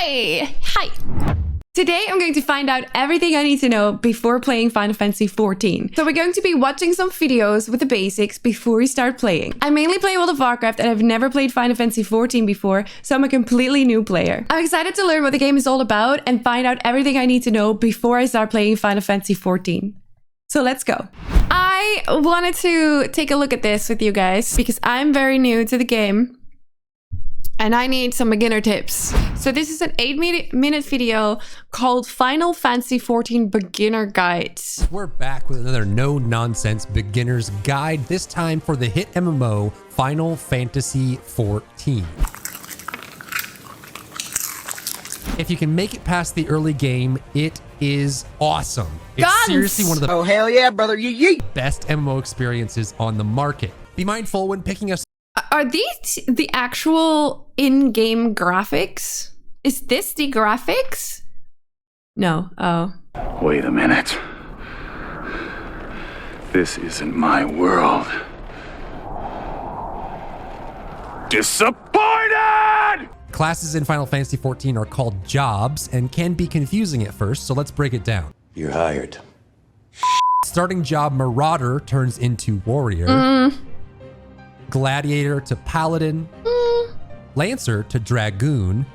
Hi! Today I'm going to find out everything I need to know before playing Final Fantasy XIV. So we're going to be watching some videos with the basics before we start playing. I mainly play World of Warcraft and I've never played Final Fantasy XIV before, so I'm a completely new player. I'm excited to learn what the game is all about and find out everything I need to know before I start playing Final Fantasy XIV. So let's go. I wanted to take a look at this with you guys because I'm very new to the game. And I need some beginner tips. So this is an 8-minute video called Final Fantasy XIV Beginner Guide. We're back with another no-nonsense beginner's guide, this time for the hit MMO Final Fantasy XIV. If you can make it past the early game, it is awesome. It's seriously one of the hell yeah, brother, best MMO experiences on the market. Be mindful when picking a... Are these the actual in-game graphics? Is this the graphics? No. Oh. Wait a minute. This isn't my world. Disappointed! Classes in Final Fantasy XIV are called jobs and can be confusing at first, so let's break it down. You're hired. Starting job Marauder turns into Warrior. Gladiator to Paladin. Lancer to Dragoon.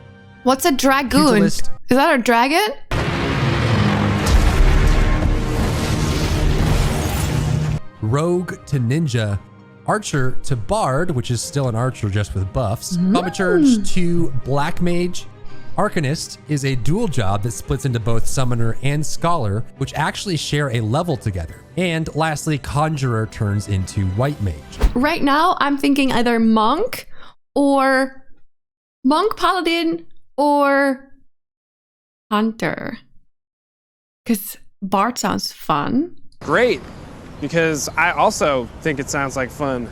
What's a Dragoon? Pugilist. Is that a dragon? Rogue to Ninja. Archer to Bard, which is still an archer just with buffs. Thaumaturge to Black Mage. Arcanist is a dual job that splits into both Summoner and Scholar, which actually share a level together. And lastly, Conjurer turns into White Mage. Right now, I'm thinking either Monk, Paladin, or Hunter. Because Bard sounds fun. Great, because I also think it sounds like fun.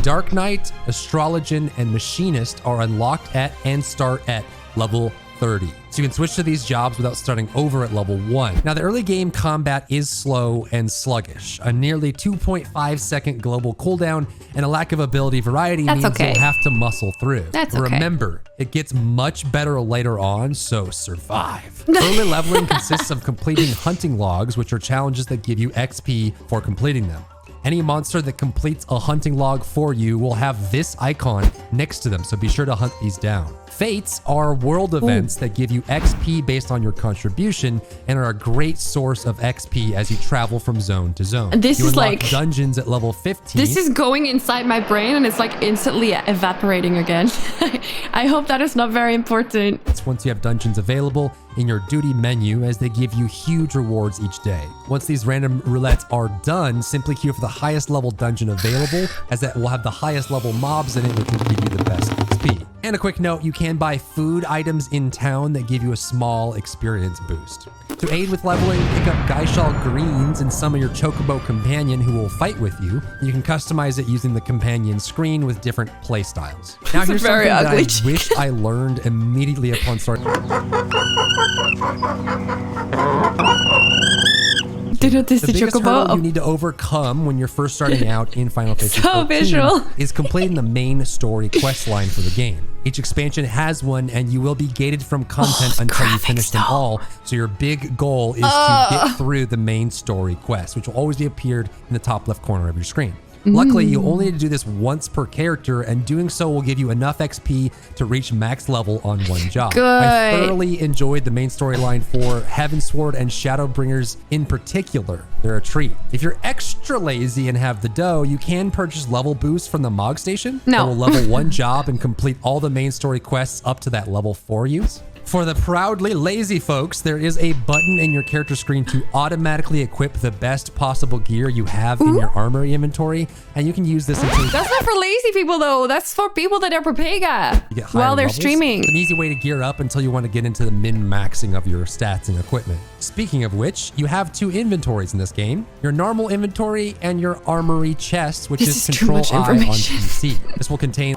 Dark Knight, Astrologian, and Machinist are unlocked at and start at level 30. So you can switch to these jobs without starting over at level 1. Now the early game combat is slow and sluggish. A nearly 2.5 second global cooldown and a lack of ability variety means you'll have to muscle through. Remember, it gets much better later on, so survive. Early leveling consists of completing hunting logs, which are challenges that give you XP for completing them. Any monster that completes a hunting log for you will have this icon next to them, so be sure to hunt these down. Fates are world events that give you XP based on your contribution and are a great source of XP as you travel from zone to zone. This you is unlock like dungeons at level 15. This is going inside my brain and it's like instantly evaporating again. I hope that is not very important. It's once you have dungeons available in your duty menu, as they give you huge rewards each day. Once these random roulettes are done, simply queue for the highest level dungeon available, as that will have the highest level mobs in it, which will give you the best XP. And a quick note, you can buy food items in town that give you a small experience boost. To aid with leveling, pick up Gaishal Greens and summon your Chocobo companion who will fight with you. You can customize it using the companion screen with different play styles. Now here's something that I wish I learned immediately upon starting. The biggest hurdle you need to overcome when you're first starting out in Final Fantasy XIV is completing the main story quest line for the game. Each expansion has one, and you will be gated from content until you finish them all. So your big goal is to get through the main story quest, which will always be appeared in the top left corner of your screen. Luckily, you only need to do this once per character, and doing so will give you enough XP to reach max level on one job. I thoroughly enjoyed the main storyline for Heavensward and Shadowbringers in particular. They're a treat. If you're extra lazy and have the dough, you can purchase level boosts from the Mog Station. That will level one job and complete all the main story quests up to that level for you. For the proudly lazy folks, there is a button in your character screen to automatically equip the best possible gear you have in your armory inventory, and you can use this until... That's not for lazy people though, that's for people that are Prepega while they're streaming. It's an easy way to gear up until you want to get into the min-maxing of your stats and equipment. Speaking of which, you have two inventories in this game, your normal inventory and your armory chest, which is Control I on PC. This will contain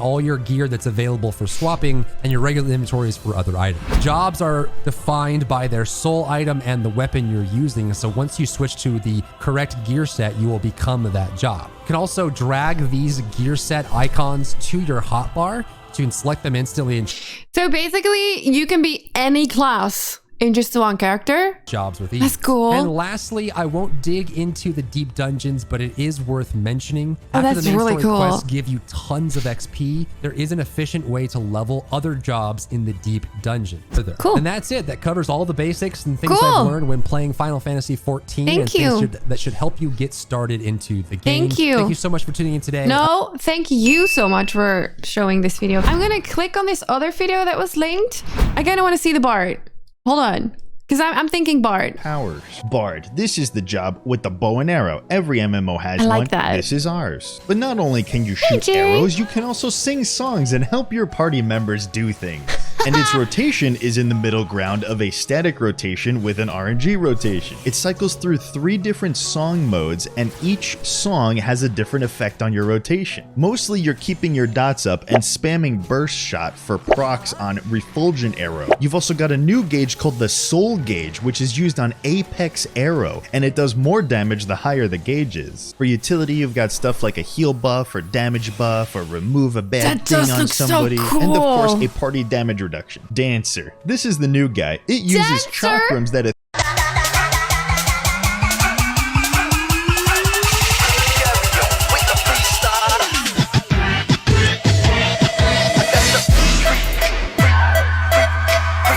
all your gear that's available for swapping, and your regular inventories for other items. Jobs are defined by their soul item and the weapon you're using, so once you switch to the correct gear set, you will become that job. You can also drag these gear set icons to your hotbar So you can select them instantly and So basically, you can be any class in just one character. Jobs with ease. That's cool. And lastly, I won't dig into the deep dungeons, but it is worth mentioning. Oh, After that's the main really story cool. quests give you tons of XP, there is an efficient way to level other jobs in the deep dungeon further. Cool. And that's it. That covers all the basics and things Cool. I've learned when playing Final Fantasy 14. Thank and things you. that should help you get started into the game. Thank you. Thank you so much for tuning in today. No, thank you so much for showing this video. I'm gonna click on this other video that was linked. I kind of want to see the Bard. Hold on. Because I'm thinking Bard. Powers. Bard. This is the job with the bow and arrow. Every MMO has I like one. that. This is ours. But not only can you shoot Jerry. arrows, you can also sing songs and help your party members do things. And its rotation is in the middle ground of a static rotation with an RNG rotation. It cycles through 3 different song modes, and each song has a different effect on your rotation. Mostly you're keeping your dots up and spamming burst shot for procs on refulgent arrow. You've also got a new gauge called the soul gauge, which is used on apex arrow, and it does more damage the higher the gauge is. For utility, you've got stuff like a heal buff or damage buff or remove a bad That thing does on look so somebody, and of cool. course a party damage reduction. Dancer. This is the new guy. It uses Dancer? chakrams that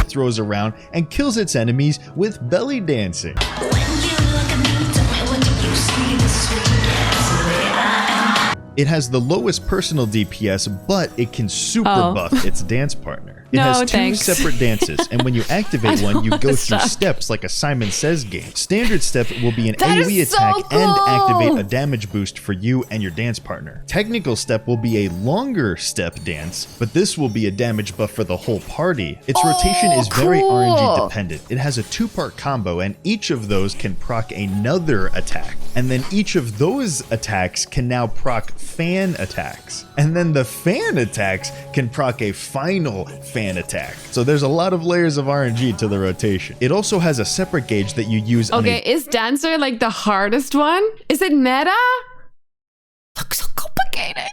throws around and kills its enemies with belly dancing. It has the lowest personal DPS, but it can super buff its dance partner. It No, has 2 thanks. separate dances, and when you activate one, you go through steps like a Simon Says game. Standard step will be an That AoE is so attack and cool. activate a damage boost for you and your dance partner. Technical step will be a longer step dance, but this will be a damage buff for the whole party. Its rotation is very cool. RNG dependent. It has a 2-part combo, and each of those can proc another attack. And then each of those attacks can now proc fan attacks. And then the fan attacks can proc a final fan attack. So there's a lot of layers of RNG to the rotation. It also has a separate gauge that you use on Okay, is Dancer like the hardest one? Is it meta? Looks so complicated.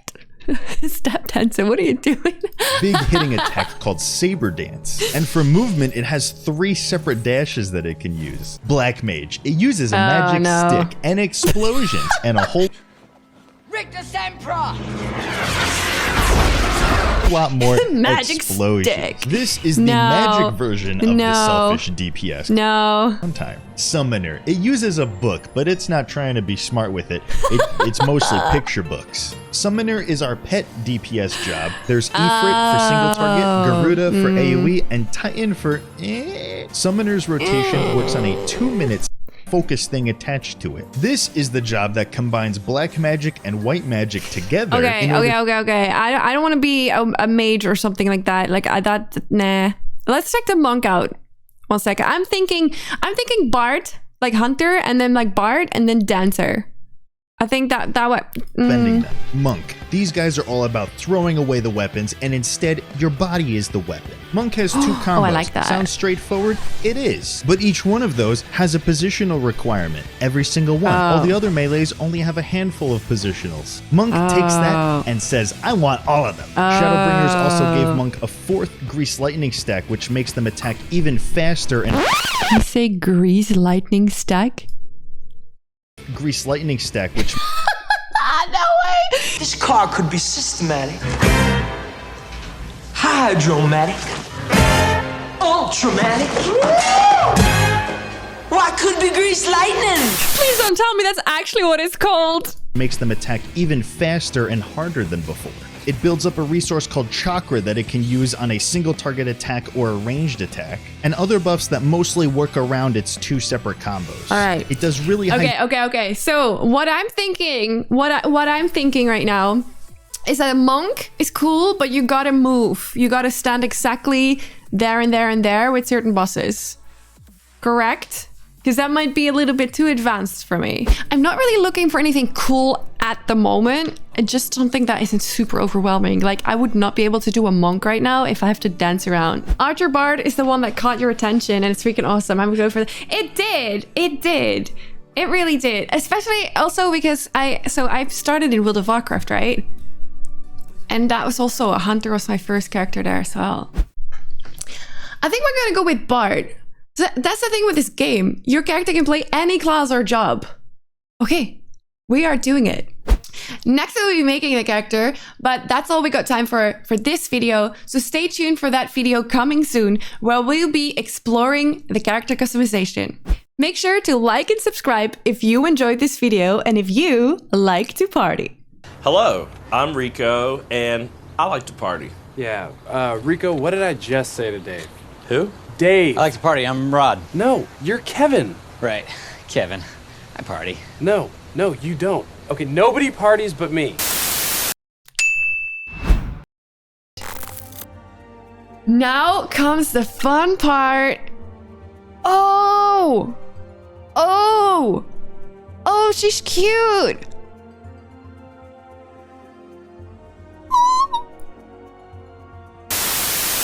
Step Dancer, what are you doing? big hitting attack called Saber Dance. And for movement, it has 3 separate dashes that it can use. Black Mage. It uses a magic stick and explosions and a whole lot more magic explosions. stick. This is the magic version of the selfish DPS. No. One time. Summoner. It uses a book, but it's not trying to be smart with it. It's mostly picture books. Summoner is our pet DPS job. There's Ifrit for single target, Garuda for AoE, and Titan for Summoner's rotation works on a 2-minute focus thing attached to it. This is the job that combines black magic and white magic together. Okay. I don't want to be a mage or something like that. Like nah. Let's check the monk out. 1 second. I'm thinking Bard, like Hunter, and then like Bard, and then Dancer. I think that what Bending them. Monk. These guys are all about throwing away the weapons, and instead, your body is the weapon. Monk has 2 combos. Oh, I like that. Sounds straightforward? It is. But each one of those has a positional requirement. Every single one. All the other melees only have a handful of positionals. Monk takes that and says, I want all of them. Shadowbringers also gave Monk a 4th Grease Lightning stack, which makes them attack even faster and... You say Grease Lightning stack? Grease Lightning stack, which... No way! This car could be systematic, hydromatic, ultramatic. Why could be grease lightning? Please don't tell me that's actually what it's called. makes them attack even faster and harder than before. It builds up a resource called Chakra that it can use on a single target attack or a ranged attack, and other buffs that mostly work around its 2 separate combos. All right. It does really high... Okay. So what I'm thinking, what I'm thinking right now is that a monk is cool, but you gotta move. You gotta stand exactly there and there and there with certain bosses. Correct? Because that might be a little bit too advanced for me. I'm not really looking for anything cool at the moment. Just something that isn't super overwhelming. Like, I would not be able to do a monk right now if I have to dance around. Archer Bard is the one that caught your attention, and it's freaking awesome. I'm gonna go for that. It did. It really did. Especially also because I've started in World of Warcraft, right? And that was also, a hunter was my first character there as well. I think we're gonna go with Bard. So that's the thing with this game. Your character can play any class or job. Okay, we are doing it. Next we'll be making the character, but that's all we got time for this video. So stay tuned for that video coming soon, where we'll be exploring the character customization. Make sure to like and subscribe if you enjoyed this video and if you like to party. Hello, I'm Rico, and I like to party. Yeah, Rico, what did I just say to Dave? Who? Dave. I like to party. I'm Rod. No, you're Kevin. Right. Kevin. I party. No, you don't. Okay, nobody parties but me. Now comes the fun part. Oh, she's cute.